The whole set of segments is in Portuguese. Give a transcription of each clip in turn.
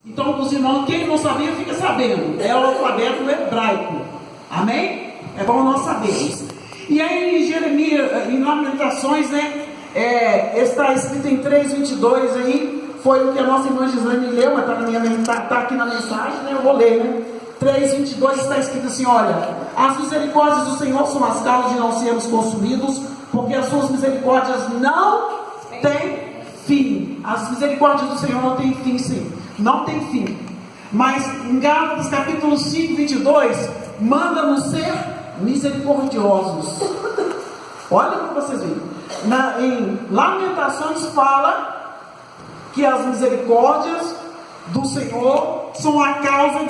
Então, os irmãos, quem não sabia, fica sabendo. É o alfabeto hebraico. Amém? É bom nós sabermos. E aí em Jeremias, em Lamentações, né? Está escrito em 3:22 aí. Foi o que a nossa irmã Gislaine leu, mas está aqui na mensagem, né? Eu vou ler, né? 3:22 está escrito assim: olha, as misericórdias do Senhor são as causas de não sermos consumidos, porque as suas misericórdias não têm fim. As misericórdias do Senhor não têm fim, sim. Não tem fim. Mas em Gálatas capítulo 5:22 manda-nos ser misericordiosos. Olha para vocês verem. Em Lamentações fala que as misericórdias do Senhor são a causa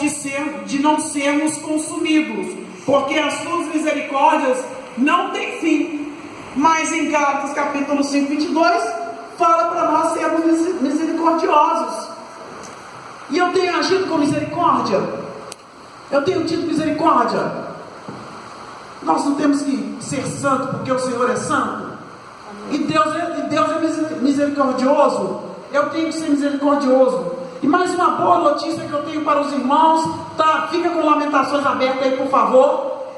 de não sermos consumidos, porque as suas misericórdias não têm fim. Mas em Gálatas capítulo 5:22 fala para nós sermos misericordiosos. E eu tenho agido com misericórdia? Eu tenho tido misericórdia? Nós não temos que ser santo porque o Senhor é santo? E Deus é misericordioso? Eu tenho que ser misericordioso. E mais uma boa notícia que eu tenho para os irmãos, tá? Fica com Lamentações abertas aí, por favor.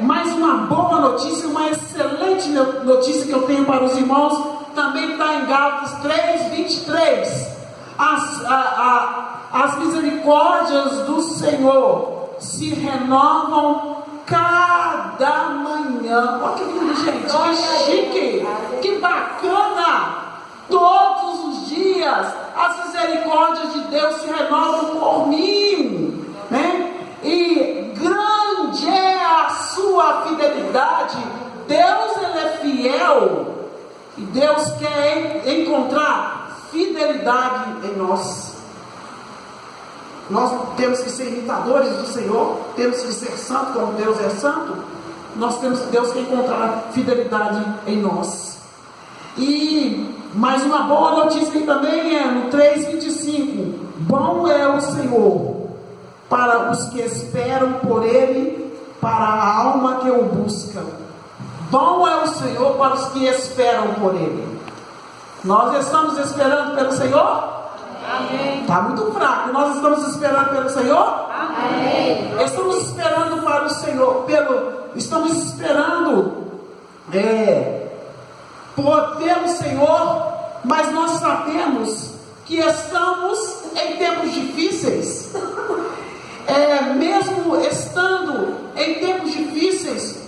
Mais uma boa notícia, uma excelente notícia que eu tenho para os irmãos, também está em Gálatas 3:23. As misericórdias do Senhor se renovam cada manhã. Olha que lindo, gente, que chique, que bacana. Todos os dias as misericórdias de Deus se renovam por mim, né? E grande é a sua fidelidade. Deus, ele é fiel, e Deus quer encontrar fidelidade em nós. Nós temos que ser imitadores do Senhor, temos que ser santos como Deus é santo. Deus quer encontrar fidelidade em nós. E mais uma boa notícia aí também é no 3:25: bom é o Senhor para os que esperam por Ele, para a alma que o busca. Bom é o Senhor para os que esperam por Ele. Nós estamos esperando pelo Senhor? Amém. Está muito fraco. Nós estamos esperando pelo Senhor? Amém. Estamos esperando para o Senhor. Estamos esperando pelo Senhor, mas nós sabemos que estamos em tempos difíceis. Mesmo estando em tempos difíceis,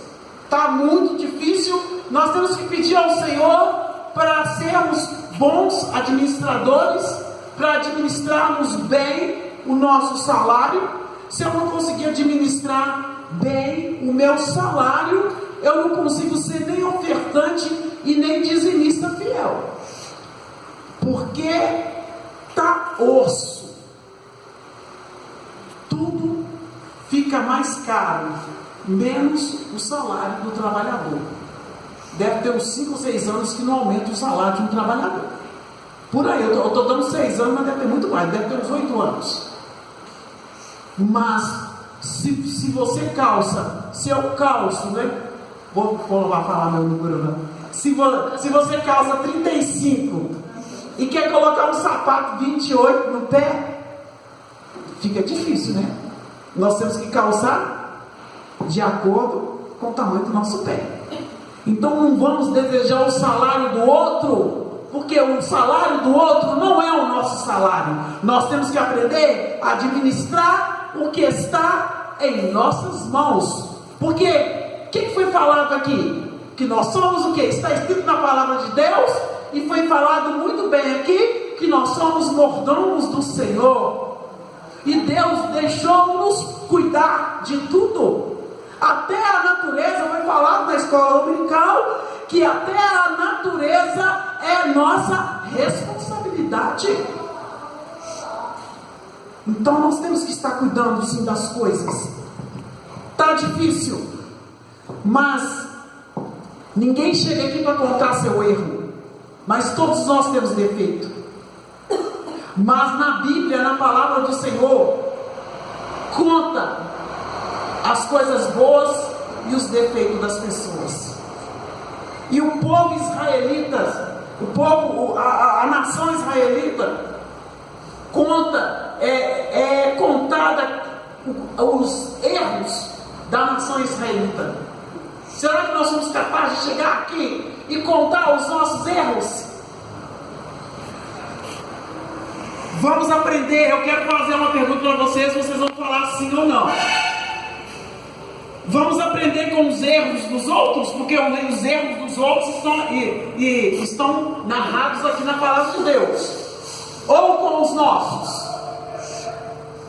está muito difícil. Nós temos que pedir ao Senhor para sermos bons administradores, para administrarmos bem o nosso salário. Se eu não conseguir administrar bem o meu salário, eu não consigo ser nem ofertante e nem dizimista fiel, porque está osso. Tudo fica mais caro, menos o salário do trabalhador. Deve ter uns 5 ou 6 anos que não aumenta o salário de um trabalhador. Por aí, eu estou dando 6 anos, mas deve ter muito mais, deve ter uns 8 anos. Mas, se você calça, se eu calço, né? Vou falar meu número, não. Se você calça 35 e quer colocar um sapato 28 no pé, fica difícil, né? Nós temos que calçar de acordo com o tamanho do nosso pé. Então não vamos desejar o salário do outro, porque o salário do outro não é o nosso salário. Nós temos que aprender a administrar o que está em nossas mãos. Porque o que foi falado aqui? Que nós somos o que? Está escrito na palavra de Deus, e foi falado muito bem aqui, que nós somos mordomos do Senhor. E Deus deixou-nos cuidar de tudo. Até a natureza, foi falado na escola dominical, que até a natureza é nossa responsabilidade. Então nós temos que estar cuidando sim das coisas. Está difícil, mas ninguém chega aqui para contar seu erro, mas todos nós temos defeito. Mas na Bíblia, na palavra do Senhor, conta as coisas boas e os defeitos das pessoas. E o povo israelita, a nação israelita, conta contada os erros da nação israelita? Será que nós somos capazes de chegar aqui e contar os nossos erros? Vamos aprender. Eu quero fazer uma pergunta para vocês vão falar sim ou não. Vamos aprender com os erros dos outros, porque os erros dos outros estão narrados aqui na palavra de Deus, ou com os nossos?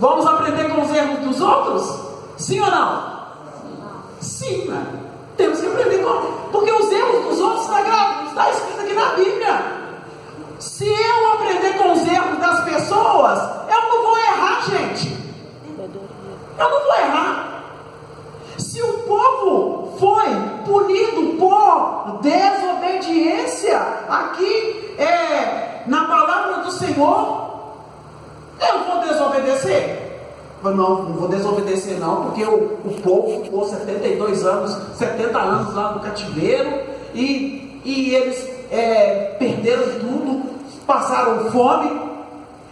Vamos aprender com os erros dos outros? Sim ou não? Sim, né? Temos que aprender porque os erros dos outros está escrito aqui na Bíblia. Se eu aprender com os erros das pessoas, eu não vou errar, gente. Eu não vou errar. Se o povo foi punido por desobediência aqui na palavra do Senhor, eu vou desobedecer? Não vou desobedecer não, porque o povo ficou 72 anos, 70 anos lá no cativeiro e eles perderam tudo, passaram fome.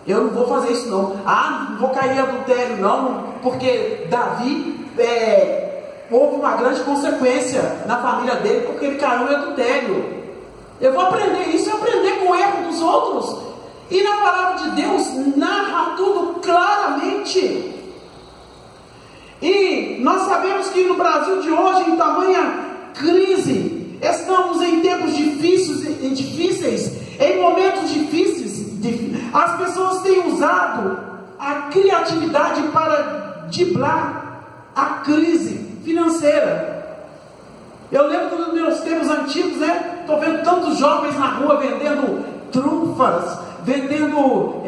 Eu não vou fazer isso não. Não vou cair em adultério não, porque Davi houve uma grande consequência na família dele, porque ele caiu em adultério. Eu vou aprender isso e aprender com o erro dos outros. E na palavra de Deus narra tudo claramente. E nós sabemos que no Brasil de hoje, em tamanha crise, estamos em tempos difíceis, em momentos difíceis. As pessoas têm usado a criatividade para driblar a crise financeira. Eu lembro dos meus tempos antigos, né? Estou vendo tantos jovens na rua vendendo trufas, vendendo,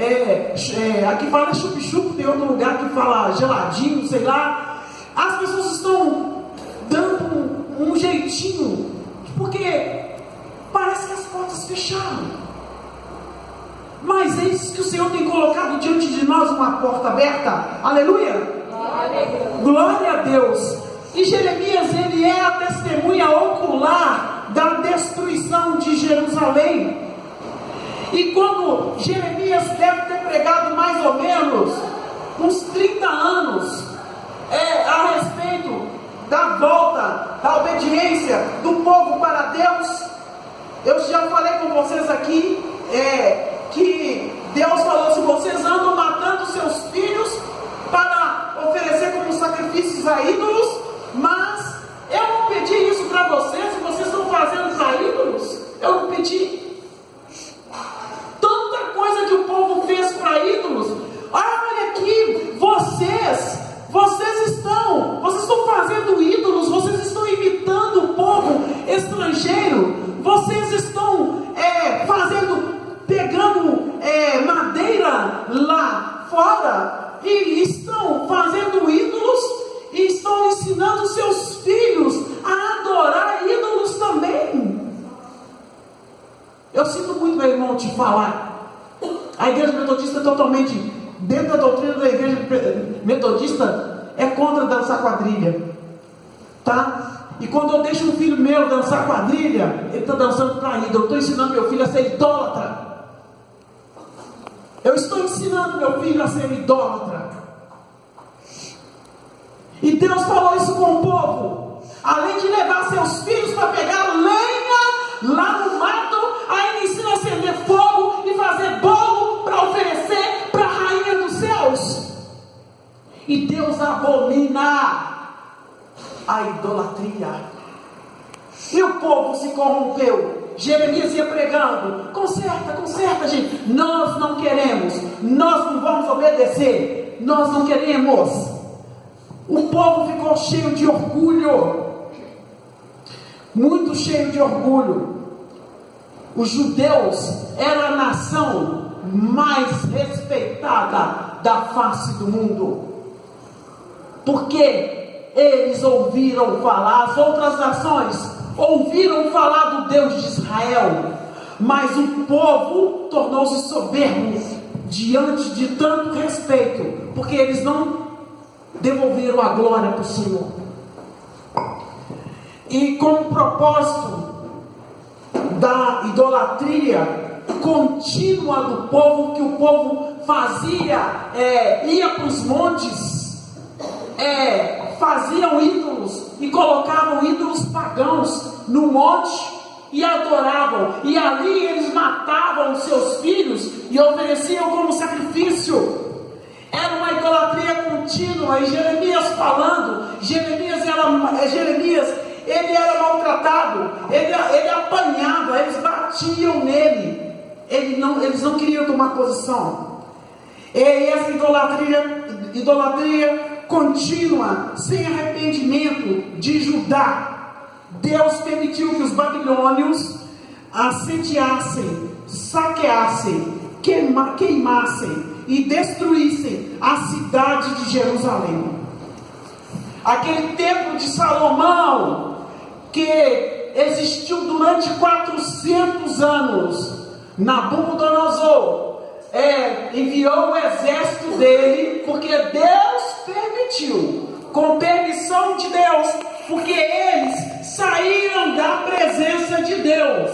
aqui fala chup-chup, tem outro lugar que fala geladinho, sei lá. As pessoas estão dando um jeitinho, porque parece que as portas fecharam. Mas eis que o Senhor tem colocado diante de nós uma porta aberta. Aleluia! Glória a Deus! E Jeremias, ele é a testemunha ocular da destruição de Jerusalém. E quando Jeremias deve ter pregado mais ou menos uns 30 anos a respeito da volta, da obediência do povo para Deus, eu já falei com vocês aqui que Deus falou: se vocês andam matando seus filhos para oferecer como sacrifícios a ídolos, mas eu não pedi isso para vocês e vocês estão fazendo para ídolos. Eu não pedi. Tanta coisa que o povo fez para ídolos. Olha aqui, vocês estão fazendo ídolos, vocês estão imitando o povo estrangeiro, vocês estão pegando madeira lá fora e estão fazendo ídolos e estão ensinando seus filhos a adorar ídolos também. Eu sinto muito, meu irmão, te falar. A igreja metodista é totalmente, dentro da doutrina da igreja metodista, é contra dançar quadrilha, tá? E quando eu deixo um filho meu dançar quadrilha, ele está dançando para ídolo. Eu estou ensinando meu filho a ser idólatra. Eu estou ensinando meu filho a ser idólatra. E Deus falou isso com o povo. Além de levar seus filhos para pegar lenha lá no mato, ainda ensina a acender fogo e fazer bolo para oferecer para a rainha dos céus. E Deus abomina a idolatria. E o povo se corrompeu. Jeremias ia pregando: conserta, gente. Nós não queremos, nós não vamos obedecer, nós não queremos. O povo ficou cheio de orgulho, muito cheio de orgulho. Os judeus eram a nação mais respeitada da face do mundo, porque eles ouviram falar. As outras nações ouviram falar do Deus de Israel, mas o povo tornou-se soberbo diante de tanto respeito, porque eles não devolveram a glória para o Senhor. E com o propósito da idolatria, contínua do povo, que o povo fazia, ia para os montes, faziam ídolos e colocavam ídolos pagãos no monte e adoravam, e ali eles matavam os seus filhos e ofereciam como sacrifício. Era uma idolatria contínua. E Jeremias falando, Jeremias ele era maltratado, ele apanhava, eles batiam nele, eles não queriam tomar posição. E essa idolatria contínua, sem arrependimento de Judá, Deus permitiu que os babilônios assediassem, saqueassem, queimassem e destruíssem a cidade de Jerusalém. Aquele templo de Salomão, que existiu durante 400 anos, Nabucodonosor enviou o exército dele, porque Deus permitiu, com permissão de Deus, porque eles saíram da presença de Deus.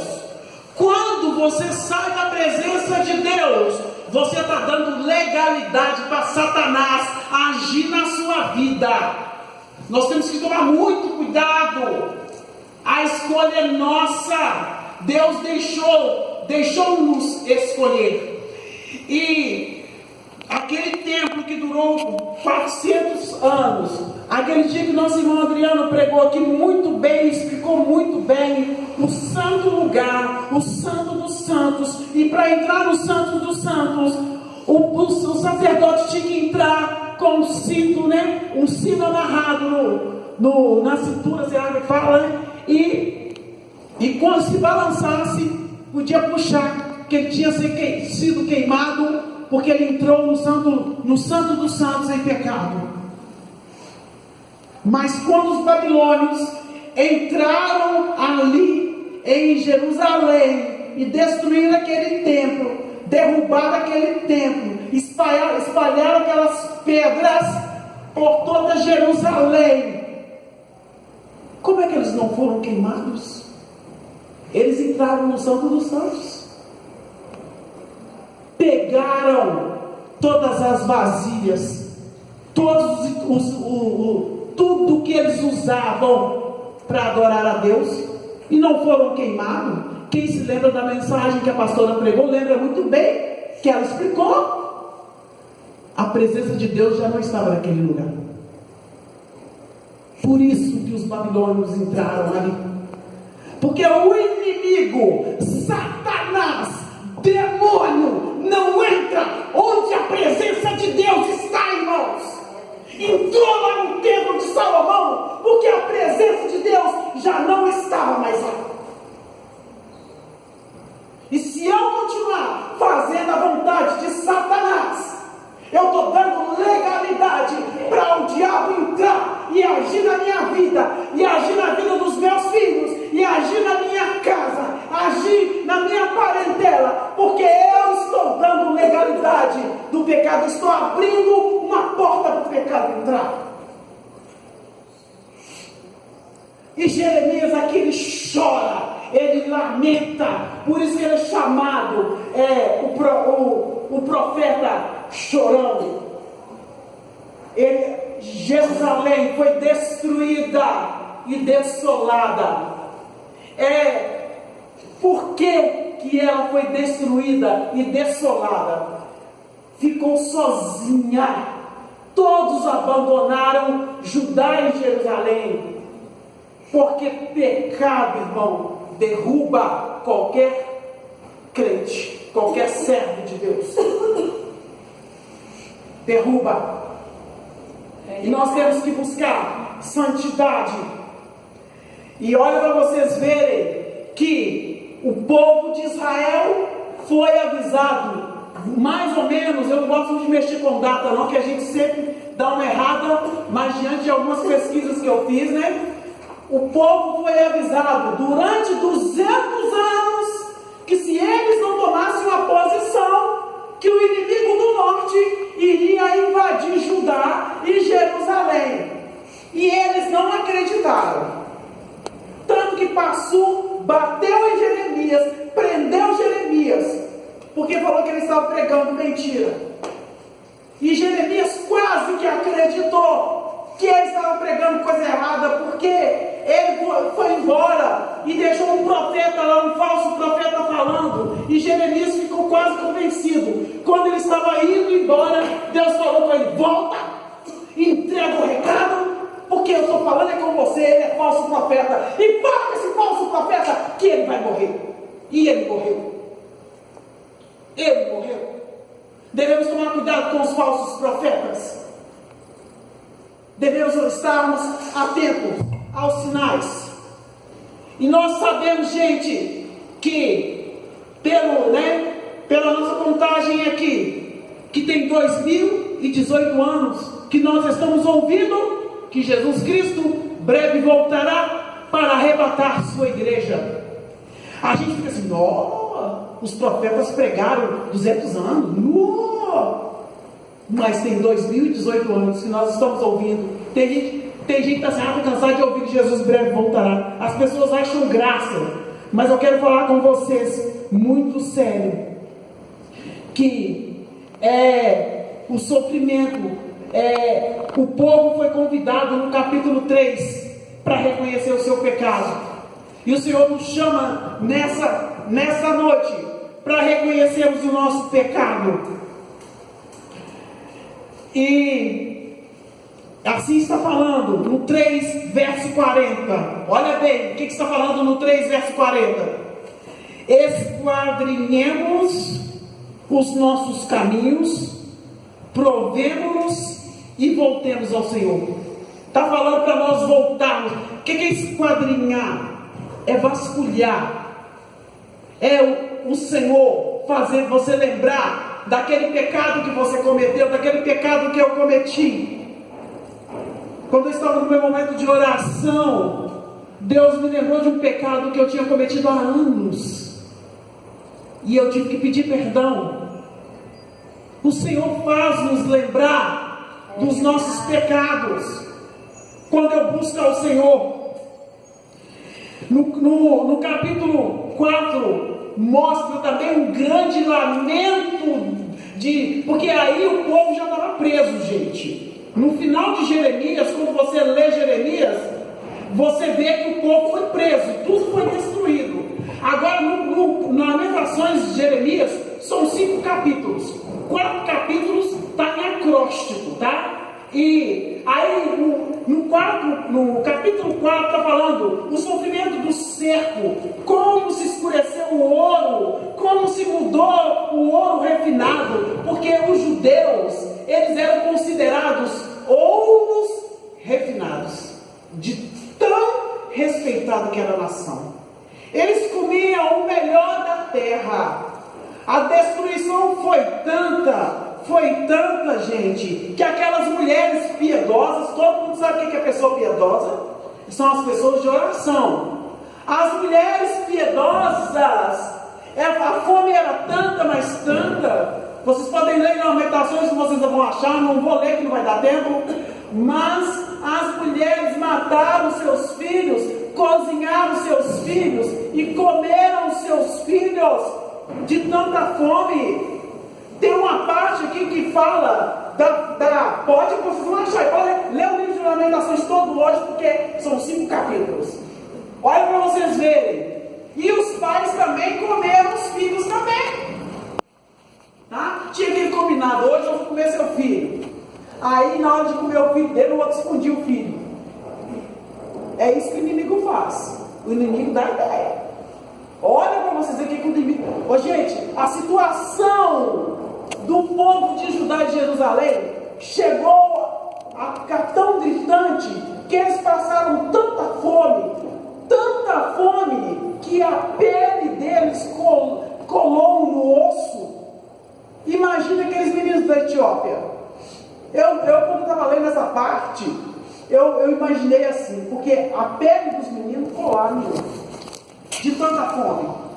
Quando você sai da presença de Deus, você está dando legalidade para Satanás agir na sua vida. Nós temos que tomar muito cuidado. A escolha é nossa. Deus deixou-nos escolher. E aquele templo que durou 400 anos, aquele dia que nosso irmão Adriano pregou aqui muito bem, explicou muito bem o santo lugar, o santo dos santos. E para entrar no santo dos santos, o sacerdote tinha que entrar com um cinto, né? Um sino amarrado na cintura, será que fala, né? E quando se balançasse, podia puxar, que ele tinha sido queimado, porque ele entrou no santo dos santos em pecado. Mas quando os babilônios entraram ali em Jerusalém e destruíram aquele templo, derrubaram aquele templo, espalharam aquelas pedras por toda Jerusalém, como é que eles não foram queimados? Eles entraram no Santo dos Santos, pegaram todas as vasilhas, tudo que eles usavam para adorar a Deus, e não foram queimados. Quem se lembra da mensagem que a pastora pregou, lembra muito bem que ela explicou. A presença de Deus já não estava naquele lugar. Por isso que os babilônios entraram ali, porque o inimigo, Satanás, demônio, não entra onde a presença de Deus está, irmãos. Entrou lá no templo de Salomão, porque a presença de Deus já não estava mais lá. E se eu continuar fazendo a vontade de Satanás, eu estou dando legalidade para o diabo entrar e agir na minha vida, e agir na vida dos meus filhos, e agir na minha casa, agir na minha parentela, porque eu estou dando legalidade do pecado, estou abrindo uma porta para o pecado entrar. E Jeremias aqui ele chora, ele lamenta, por isso que ele é chamado o profeta chorando. Jerusalém foi destruída e desolada. Por que ela foi destruída e desolada? Ficou sozinha. Todos abandonaram Judá e Jerusalém, porque pecado, irmão, derruba qualquer crente, qualquer servo de Deus. Derruba. E nós temos que buscar santidade. E olha para vocês verem que o povo de Israel foi avisado, mais ou menos. Eu não gosto de mexer com data não, que a gente sempre dá uma errada, mas diante de algumas pesquisas que eu fiz, né? O povo foi avisado durante 200 anos que se eles não tomassem uma posição, que o inimigo do norte iria invadir Judá e Jerusalém. E eles não acreditaram. Tanto que Passu bateu em Jeremias, prendeu Jeremias. Jeremias, porque falou que ele estava pregando mentira. E Jeremias quase que acreditou que ele estava pregando coisa errada, porque ele foi embora e deixou um profeta lá, um falso profeta falando, e Jeremias ficou quase convencido. Quando ele estava indo embora, Deus falou para ele: volta, entrega o recado, porque eu estou falando é com você, ele é falso profeta, e fala com esse falso profeta que ele vai morrer. E ele morreu. Ele morreu. Devemos tomar cuidado com os falsos profetas. Devemos estarmos atentos aos sinais. E nós sabemos, gente, que pela nossa contagem aqui, que tem 2018 anos que nós estamos ouvindo que Jesus Cristo breve voltará para arrebatar sua igreja. A gente fica assim: os profetas pregaram 200 anos, mas tem 2018 anos que nós estamos ouvindo. Tem gente que está assim: cansado de ouvir que Jesus breve voltará. As pessoas acham graça, mas eu quero falar com vocês muito sério, que o sofrimento, o povo foi convidado no capítulo 3 para reconhecer o seu pecado. E o Senhor nos chama nessa noite para reconhecermos o nosso pecado. E assim está falando no 3, verso 40. Olha bem, o que está falando no 3, verso 40? Esquadrinhemos os nossos caminhos, provemos-nos e voltemos ao Senhor. Está falando para nós voltarmos. O que é esquadrinhar? É vasculhar. É o Senhor fazer você lembrar daquele pecado que você cometeu, daquele pecado que eu cometi. Quando eu estava no meu momento de oração, Deus me lembrou de um pecado que eu tinha cometido há anos, e eu tive que pedir perdão. O Senhor faz nos lembrar dos nossos pecados quando eu busco ao Senhor. No capítulo 4 mostra também um grande lamento, porque aí o povo já estava preso, gente. No final de Jeremias, quando você lê Jeremias, você vê que o povo foi preso, tudo foi destruído. Agora, nas narrações de Jeremias, são 5 capítulos. 4 capítulos está em acróstico, tá? E aí no capítulo 4 está falando o sofrimento do cerco, como se escureceu o ouro, como se mudou o ouro refinado, porque os judeus, eles eram considerados ouros refinados, de tão respeitado que era a nação. Eles comiam o melhor da terra. A destruição foi tanta, gente, que aquelas mulheres piedosas, todo mundo sabe o que é pessoa piedosa? São as pessoas de oração. As mulheres piedosas, a fome era tanta, mas tanta. Vocês podem ler em Lamentações que vocês vão achar, não vou ler que não vai dar tempo. Mas as mulheres mataram seus filhos, cozinharam seus filhos e comeram seus filhos de tanta fome. Tem uma parte aqui que fala pode, vocês vão achar, pode ler o livro de Lamentações todo hoje, porque são 5 capítulos. Olha para vocês verem. E os pais também comeram os filhos também. Tá? Tinha aquele combinado: hoje eu vou comer seu filho. Aí na hora de comer o filho dele, o outro escondia o filho. É isso que o inimigo faz. O inimigo dá ideia. Olha para vocês ver o que o inimigo... gente, a situação do povo de Judá e Jerusalém chegou a ficar tão gritante que eles passaram tanta fome, que a pele deles colou no osso. Imagina aqueles meninos da Etiópia. Quando estava lendo essa parte, eu imaginei assim, porque a pele dos meninos colaram no osso, de tanta fome.